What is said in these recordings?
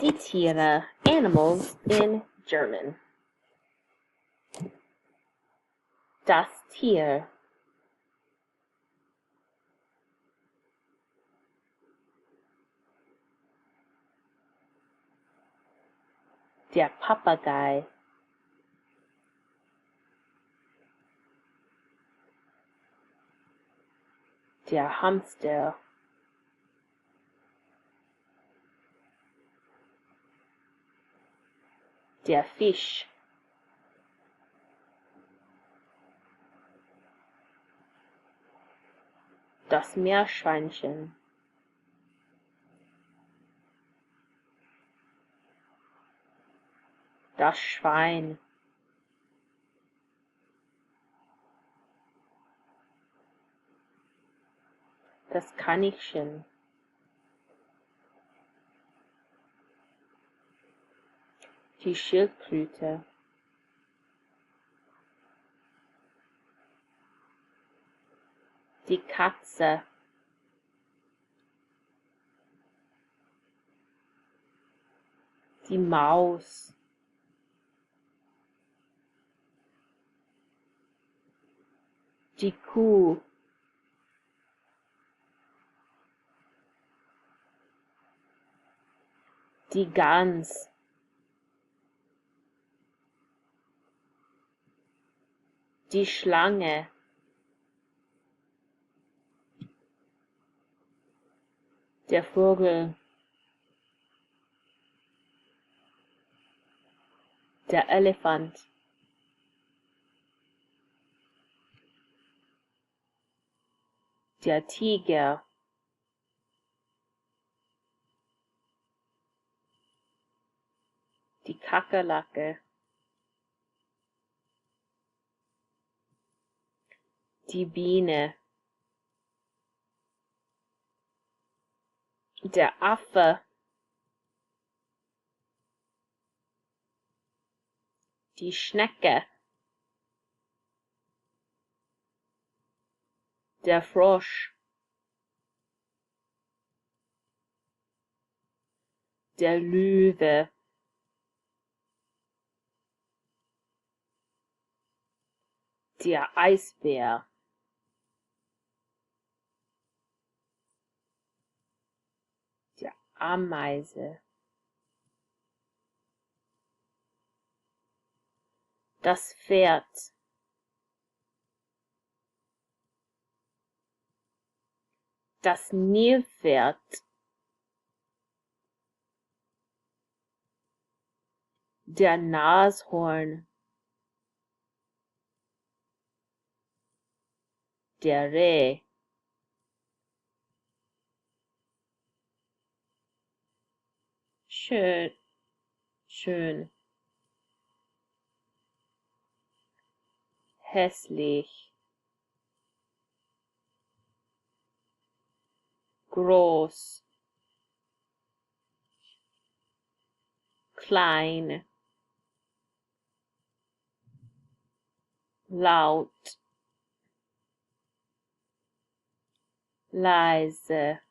Die Tiere, animals in German. Das Tier. Der Papagei. Der Hamster. Der Fisch. Das Meerschweinchen. Das Schwein. Das Kaninchen. Die Schildkröte. Die Katze. Die Maus. Die Kuh. Die Gans. Die Schlange. Der Vogel. Der Elefant. Der Tiger. Die Kakerlake. Die Biene. Der Affe. Die Schnecke. Der Frosch. Der Löwe. Der Eisbär. Der Ameise. Das Pferd. Das Nilpferd. Der Nashorn. Der Reh. Schön, schön. Hässlich. Groß. Klein. Laut. Leise.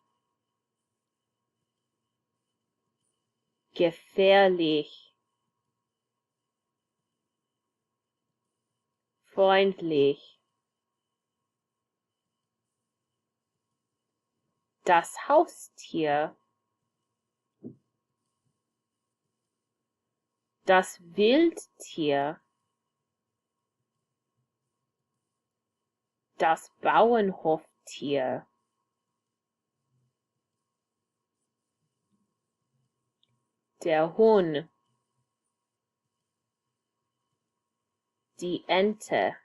Gefährlich. Freundlich. Das Haustier. Das Wildtier. Das Bauernhoftier. Der Huhn. Die Ente.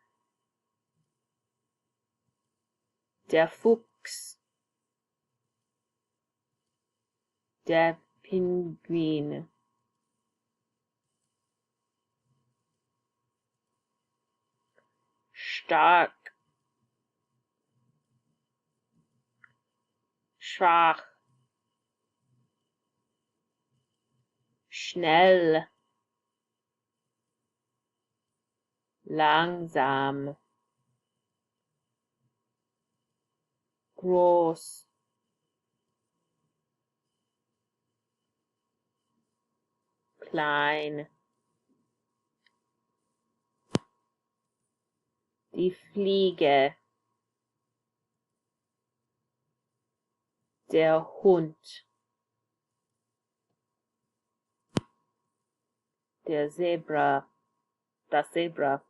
Der Fuchs. Der Pinguin. Stark. Schwach. Schnell. Langsam. Groß. klein. Die Fliege. Der Hund. Der Zebra. Das Zebra.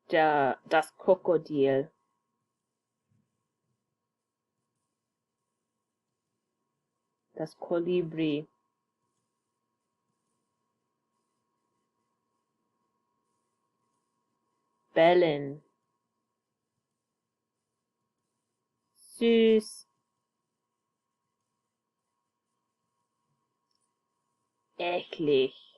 Das Krokodil. Das Kolibri. Bellen. Süß. Eklig.